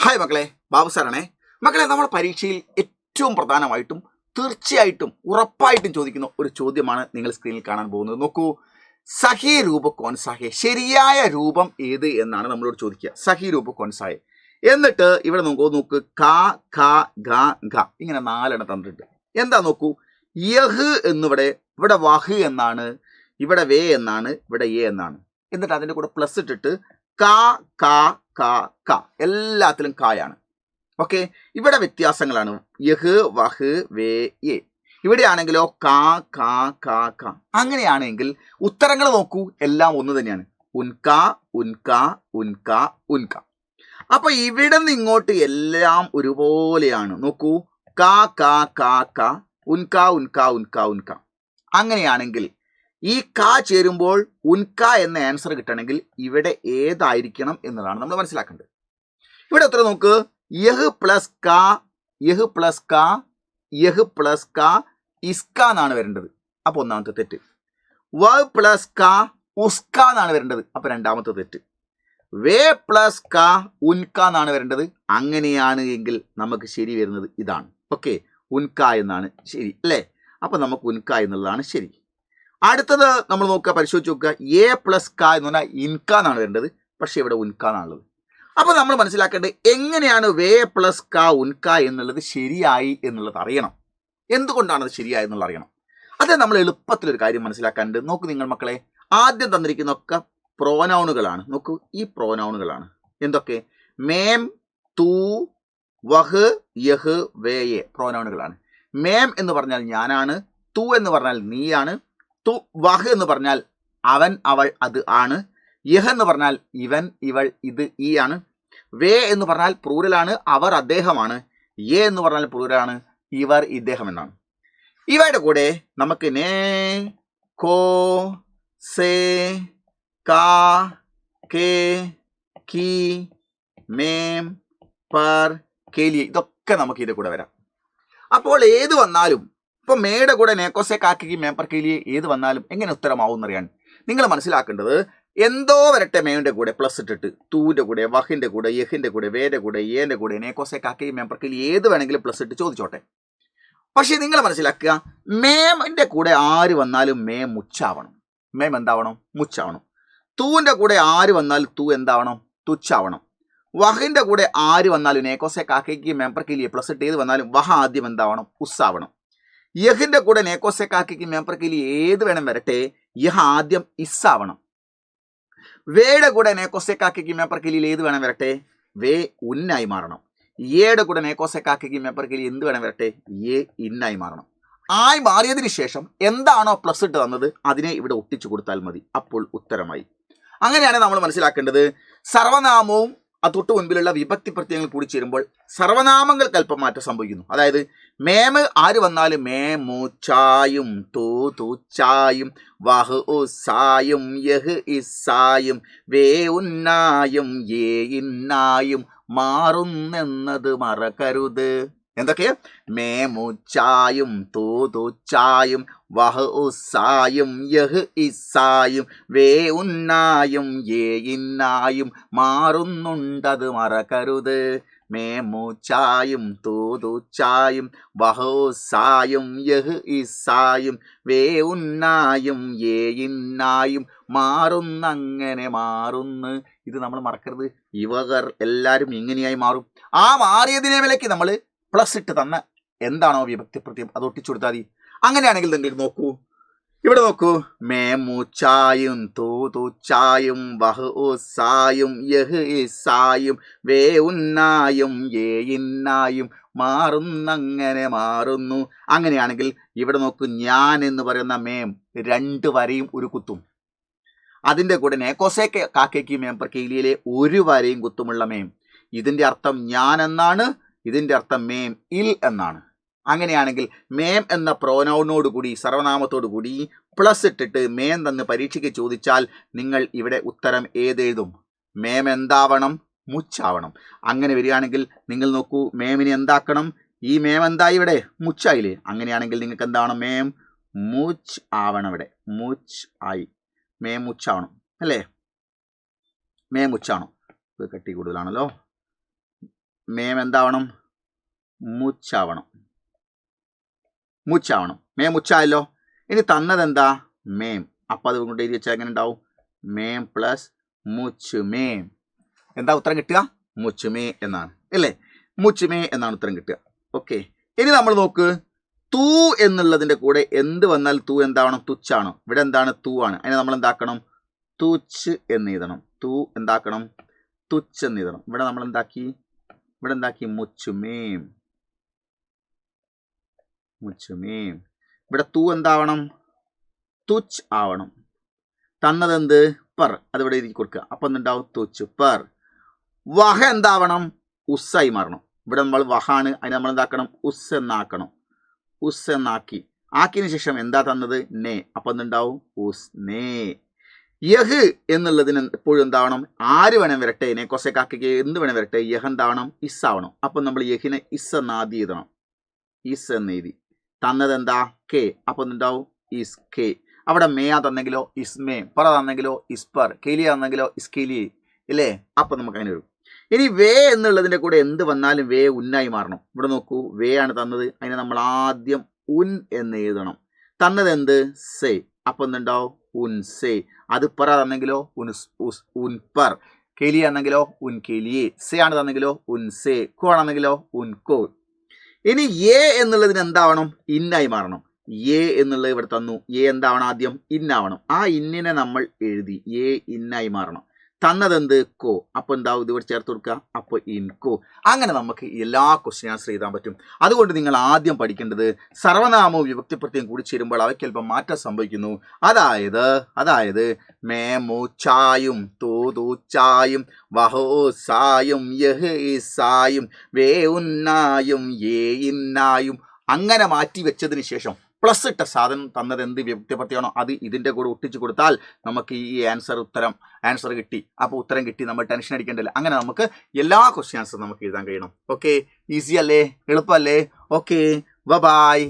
Hi മക്കളെ, ബാബു സാറാണേ. മക്കളെ, നമ്മൾ പരീക്ഷയിൽ ഏറ്റവും പ്രധാനമായിട്ടും തീർച്ചയായിട്ടും ഉറപ്പായിട്ടും ചോദിക്കുന്ന ഒരു ചോദ്യമാണ് നിങ്ങൾ സ്ക്രീനിൽ കാണാൻ പോകുന്നത്. നോക്കൂ, സഹി രൂപ കോൺസാഹെ, ശരിയായ രൂപം ഏത് എന്നാണ് നമ്മളോട് ചോദിക്കുക. സഹി രൂപ കോൺസാഹെ. എന്നിട്ട് ഇവിടെ നോക്ക് കാ ഖ ഗ ഘ ഇങ്ങനെ 4 എണ്ണം തന്നിട്ടുണ്ട്. എന്താ നോക്കൂ, യഹ് എന്നിവിടെ വഹ് എന്നാണ്, ഇവിടെ വേ എന്നാണ്, ഇവിടെ എ എന്നാണ്. എന്നിട്ട് അതിൻ്റെ കൂടെ പ്ലസ് ഇട്ടിട്ട് കാ കാ കാ ക, എല്ലാത്തിലും കായാണ്. ഓക്കെ, ഇവിടെ വ്യത്യാസങ്ങളാണ്. യഹ് വഹ് വേ എ. ഇവിടെയാണെങ്കിലോ കാ കാ കാ ക. അങ്ങനെയാണെങ്കിൽ ഉത്തരങ്ങൾ നോക്കൂ, എല്ലാം ഒന്ന് തന്നെയാണ്. ഉൻക ഉൻക ഉൻക ഉൻക. അപ്പൊ ഇവിടെ നിന്ന് ഇങ്ങോട്ട് എല്ലാം ഒരുപോലെയാണ്. നോക്കൂ, കാ കാ കാ ക, ഉൻക ഉൻക ഉൻക ഉൻക. അങ്ങനെയാണെങ്കിൽ ഈ ക ചേരുമ്പോൾ ഉൻക എന്ന ആൻസർ കിട്ടണമെങ്കിൽ ഇവിടെ ഏതായിരിക്കണം എന്നതാണ് നമ്മൾ മനസ്സിലാക്കേണ്ടത്. ഇവിടെ എത്ര നോക്ക്, യഹ് പ്ലസ് ക യഹ് പ്ലസ് ക യഹ് പ്ലസ് ക ഇസ്ക എന്നാണ് വരേണ്ടത്. അപ്പൊ ഒന്നാമത്തെ തെറ്റ്. വ പ്ലസ് ക ഉസ്ക എന്നാണ് വരേണ്ടത്. അപ്പൊ രണ്ടാമത്തെ തെറ്റ്. വേ പ്ലസ് ക ഉൻക എന്നാണ് വരേണ്ടത്. അങ്ങനെയാണ് എങ്കിൽ നമുക്ക് ശരി വരുന്നത് ഇതാണ്. ഓക്കെ, ഉൻക എന്നാണ് ശരി അല്ലേ? അപ്പൊ നമുക്ക് ഉൻക എന്നുള്ളതാണ് ശരി. അടുത്തത് നമ്മൾ നോക്കുക, പരിശോധിച്ച് നോക്കുക. എ പ്ലസ് ക എന്ന് പറഞ്ഞാൽ ഇൻക എന്നാണ് വരേണ്ടത്. പക്ഷെ ഇവിടെ ഉൻക എന്നാണുള്ളത്. അപ്പൊ നമ്മൾ മനസ്സിലാക്കേണ്ടത് എങ്ങനെയാണ് വേ പ്ലസ് ക ഉൻക എന്നുള്ളത് ശരിയായി എന്നുള്ളത് അറിയണം. എന്തുകൊണ്ടാണ് അത് ശരിയായി എന്നുള്ളത് അറിയണം. അത് നമ്മൾ എളുപ്പത്തിലൊരു കാര്യം മനസ്സിലാക്കാനുണ്ട്. നോക്കൂ നിങ്ങൾ മക്കളെ, ആദ്യം തന്നിരിക്കുന്നതൊക്കെ പ്രോനൗണുകളാണ്. നോക്കൂ, ഈ പ്രോനൗണുകളാണ്. എന്തൊക്കെ? മേം, തൂ, വഹ്, യഹ്, വേ എ പ്രോനൗണുകളാണ്. മേം എന്ന് പറഞ്ഞാൽ ഞാനാണ്. തൂ എന്ന് പറഞ്ഞാൽ നീയാണ്. വഹ് എന്ന് പറഞ്ഞാൽ അവൻ അവൾ അത് ആണ്. യഹ് എന്ന് പറഞ്ഞാൽ ഇവൻ ഇവൾ ഇത് ഈ ആണ്. വേ എന്ന് പറഞ്ഞാൽ പ്ലൂറലാണ്, അവർ അദ്ദേഹമാണ്. എ എന്ന് പറഞ്ഞാൽ പ്ലൂറലാണ്, ഇവർ ഇദ്ദേഹം എന്നാണ്. ഇവയുടെ കൂടെ നമുക്ക് നേ, കോ, സേ, കാ, കേ, കി, മേം, പർ, കേലി ഇതൊക്കെ നമുക്ക് ഇതിന്റെ കൂടെ വരാം. അപ്പോൾ ഏത് വന്നാലും, ഇപ്പൊ മേയുടെ കൂടെ നേക്കോസെ കാക്കി മേപ്പർ കേലിയെ ഏത് വന്നാലും എങ്ങനെ ഉത്തരമാവും എന്നറിയാൻ നിങ്ങൾ മനസ്സിലാക്കേണ്ടത്, എന്തോ വരട്ടെ മേയുടെ കൂടെ പ്ലസ് ഇട്ടിട്ട്, തൂവിന്റെ കൂടെ, വഹിന്റെ കൂടെ, യഹിന്റെ കൂടെ, വേന്റെ കൂടെ, ഏന്റെ കൂടെ, നേക്കോസെ കാക്കി മേപ്പർ കേലി ഏത് വേണമെങ്കിലും പ്ലസ് ഇട്ട് ചോദിച്ചോട്ടെ. പക്ഷെ നിങ്ങൾ മനസ്സിലാക്കുക, മേമിന്റെ കൂടെ ആര് വന്നാലും മേം മുച്ചാവണം. മേം എന്താവണം? മുച്ചാവണം. തൂവിന്റെ കൂടെ ആര് വന്നാലും തൂ എന്താവണം? തുച്ചാവണം. വഹിന്റെ കൂടെ ആര് വന്നാലും നേക്കോസെ കാക്കി മേപ്പർ കേലിയെ പ്ലസ് ഇട്ട് ഏത് വന്നാലും വഹ ആദ്യം എന്താവണം? ഉസ്സാവണം. യഹിന്റെ കൂടെ നേക്കോസെ കാക്കി മേപ്പർ കേലി ഏത് വേണം വരട്ടെ, യഹ ആദ്യം ഇസ്സാവണം. വേയുടെ കൂടെ നേക്കോസെ കാക്കി മേപ്പർ കേലിയിൽ ഏത് വേണം വരട്ടെ, വേ ഉന്നായി മാറണം. എയുടെ കൂടെ നേക്കോസെ കാക്കി മേപ്പർ കേലി എന്ത് വേണം വരട്ടെ, എ ഇന്നായി മാറണം. ആയി മാറിയതിനു ശേഷം എന്താണോ പ്ലസ് ഇട്ട് തന്നത് അതിനെ ഇവിടെ ഒട്ടിച്ചു കൊടുത്താൽ മതി. അപ്പോൾ ഉത്തരമായി. അങ്ങനെയാണ് നമ്മൾ മനസ്സിലാക്കേണ്ടത്. സർവനാമവും അത് തൊട്ട് മുൻപിലുള്ള വിഭക്തി പ്രത്യയങ്ങൾ കൂടി ചേരുമ്പോൾ സർവനാമങ്ങൾക്ക് അല്പം മാറ്റം സംഭവിക്കുന്നു. അതായത് മേമ് ആര് വന്നാലും മേമുച്ചായും, തൂ തൂച്ചായും, വഹ് ഉസായും, യഹ് ഇസായും, വേ ഉന്നായും, ഏ ഇന്നായും മാറുന്നെന്നത് മറക്കരുത്. എന്തൊക്കെ? മേമുച്ചായും, തൂ തൂച്ചായും, വഹ് ഉസായും, യഹ് ഇസായും, വേ ഉന്നായും, ഏ ഇന്നായും മാറുന്നുണ്ടത് മറക്കരുത്. മേമുച്ചായും, തൂ തൂച്ചായും, വഹ് ഉസായും, യഹ് ഇസായും, വേ ഉന്നായും, ഏ ഇന്നായും മാറുന്നങ്ങനെ മാറുന്ന്. ഇത് നമ്മൾ മറക്കരുത്. ഇവർ എല്ലാവരും ഇങ്ങനെയായി മാറും. ആ മാറിയതിനെ വിലക്ക് നമ്മൾ പ്ലസ് ഇട്ട് തന്ന എന്താണോ വിഭക്തി പ്രത്യം അത് ഒട്ടിച്ചു കൊടുത്താൽ മതി. അങ്ങനെയാണെങ്കിൽ നിങ്ങൾ നോക്കൂ, ഇവിടെ നോക്കൂ. മേമുച്ചായും, തൂ തൂച്ചായും, വഹ് ഉസായും, യഹ് ഇസായും, വേ ഉന്നായും, ഏ ഇന്നായും മാറുന്നങ്ങനെ മാറുന്നു. അങ്ങനെയാണെങ്കിൽ ഇവിടെ നോക്കൂ, ഞാൻ എന്ന് പറയുന്ന മേം 2 വരയും ഒരു കുത്തും. അതിൻ്റെ കൂടെ നേക്കോസെ കാക്കേക്ക് മേപ്പർ കേലിയിലെ 1 വരയും കുത്തുമുള്ള മേം. ഇതിൻ്റെ അർത്ഥം ഞാൻ എന്നാണ്. ഇതിൻ്റെ അർത്ഥം മേം ഇൽ എന്നാണ്. അങ്ങനെയാണെങ്കിൽ മേം എന്ന പ്രോനൗണോട് കൂടി, സർവനാമത്തോടു കൂടി പ്ലസ് ഇട്ടിട്ട് മേം തന്ന് പരീക്ഷയ്ക്ക് ചോദിച്ചാൽ നിങ്ങൾ ഇവിടെ ഉത്തരം ഏതെഴുതും? മേം എന്താവണം? മുച്ചാവണം. അങ്ങനെ വരികയാണെങ്കിൽ നിങ്ങൾ നോക്കൂ, മേമിനെ എന്താക്കണം? ഈ മേം എന്തായി? ഇവിടെ മുച്ചായില്ലേ? അങ്ങനെയാണെങ്കിൽ നിങ്ങൾക്ക് എന്താവണം? മേം മുച്ച് ആവണം. ഇവിടെ മുച്ച് ആയി, മേം മുച്ചാവണം അല്ലേ? മേം മുച്ചാണോ? ഇത് കട്ടി കൂടുതലാണല്ലോ. മേം എന്താവണം? മുച്ചാവണം. മേം മുച്ചായല്ലോ. ഇനി തന്നതെന്താ? മേം. അപ്പം അത് കൊണ്ട് എഴുതി വെച്ചാൽ എങ്ങനെ ഉണ്ടാവും? മേം പ്ലസ് മുച്ചുമേ. എന്താ ഉത്തരം കിട്ടുക? മുച്ചുമേ എന്നാണ് അല്ലേ? മുച്ചുമേ എന്നാണ് ഉത്തരം കിട്ടുക. ഓക്കെ. ഇനി നമ്മൾ നോക്ക്, തൂ എന്നുള്ളതിൻ്റെ കൂടെ എന്ത് വന്നാൽ തൂ എന്താവണം? തുച്ചാണോ? ഇവിടെ എന്താണ്? തൂ ആണ്. അതിനെ നമ്മൾ എന്താക്കണം? തുച്ച് എന്ന് എഴുതണം. തൂ എന്താക്കണം? തുച്ച് എന്ന് എഴുതണം. ഇവിടെ നമ്മൾ എന്താക്കി? ഇവിടെ എന്താക്കി? മുച്ചുമേം. ഇവിടെ തൂ എന്താവണം? തുച്ച് ആവണം. തന്നതെന്ത്? പർ. അതിവിടെ എഴുതി കൊടുക്കുക. അപ്പം എന്തുണ്ടാവും? തുച്ച് പർ. വഹ എന്താവണം? ഉസ്സായി മാറണം. ഇവിടെ നമ്മൾ വഹാണ്, അതിന് നമ്മൾ എന്താക്കണം? ഉസ് എന്നാക്കണം. ഉസ് എന്നാക്കി. ആക്കിയതിനു ശേഷം എന്താ തന്നത്? നേ. അപ്പം എന്തുണ്ടാവും? ഉസ് നേ. യഹ് എന്നുള്ളതിന് എപ്പോഴും എന്താവണം? ആര് വേണം വരട്ടെ? നെക്കോസേക്കാക്കി എന്ത് വേണം വരട്ടെ? യഹ് എന്താവണം? ഇസ് ആവണം. അപ്പം നമ്മൾ യഹിനെ ഇസ് എന്ന് ആദ്യം എഴുതണം. ഇസ് എന്ന് എഴുതി. തന്നതെന്താ? കെ. അപ്പം എന്തുണ്ടാവും? Is K. അവിടെ മേയാ തന്നെങ്കിലോ ഇസ്മേ, പറ തന്നെങ്കിലോ ഇസ്പർ, കെലിയ തന്നെങ്കിലോ ഇസ്കെലി ഇല്ലേ? അപ്പം നമുക്ക് അങ്ങനെ വരും. ഇനി വേ എന്നുള്ളതിൻ്റെ കൂടെ എന്ത് വന്നാലും വേ ഉന്നായി മാറണം. ഇവിടെ നോക്കൂ, വേ ആണ് തന്നത്, അതിനെ നമ്മൾ ആദ്യം ഉൻ എന്ന് എഴുതണം. തന്നത് എന്ത്? സേ. അപ്പം എന്തുണ്ടാവും? ഉൻ സേ. അത് പറ തന്നെങ്കിലോ ഉൻ പർ, കെലിയ ആണെങ്കിലോ ഉൻ കെലിയെ, സേ ആണ് തന്നെങ്കിലോ ഉൻ സേ, കോ ആണെന്നെങ്കിലോ ഉൻ കോ. ഇനി എ എന്നുള്ളതിന് എന്താവണം? ഇന്നായി മാറണം. എ എന്നുള്ളത് ഇവിടെ തന്നു. എ എന്താവണം? ആദ്യം ഇന്നാവണം. ആ ഇന്നിനെ നമ്മൾ എഴുതി. എ ഇന്നായി മാറണം. തന്നതെന്ത്? കോ. അപ്പോൾ എന്താവും? ഇത് ഇവിടെ ചേർത്ത് കൊടുക്കുക. അപ്പോൾ ഇൻകോ. അങ്ങനെ നമുക്ക് എല്ലാ ക്വസ്റ്റ്യൻ ആൻസർ എഴുതാൻ പറ്റും. അതുകൊണ്ട് നിങ്ങൾ ആദ്യം പഠിക്കേണ്ടത് സർവനാമവും വിഭക്തിപ്രത്യയം കൂടി ചേരുമ്പോൾ അവയ്ക്ക് അല്പം മാറ്റം സംഭവിക്കുന്നു. അതായത് മേമു ചായും, തൂതു ചായും, വഹോ സായും, യഹ് ഇസായും, വേ ഉന്നായും, ഏ ഇന്നായും അങ്ങനെ മാറ്റി വെച്ചതിന് ശേഷം പ്ലസ് ഇട്ട സാധനം തന്നത് എന്ത് വിഭക്തിപ്രത്യമാണോ അത് ഇതിൻ്റെ കൂടെ ഒട്ടിച്ച് കൊടുത്താൽ നമുക്ക് ഈ ആൻസർ കിട്ടി. അപ്പോൾ ഉത്തരം കിട്ടി, നമ്മൾ ടെൻഷൻ അടിക്കേണ്ടല്ല. അങ്ങനെ നമുക്ക് എല്ലാ ക്വസ്റ്റ്യൻ ആൻസറും നമുക്ക് എഴുതാൻ കഴിയണം. ഓക്കെ, ഈസി അല്ലേ? എളുപ്പമല്ലേ? Okay, by.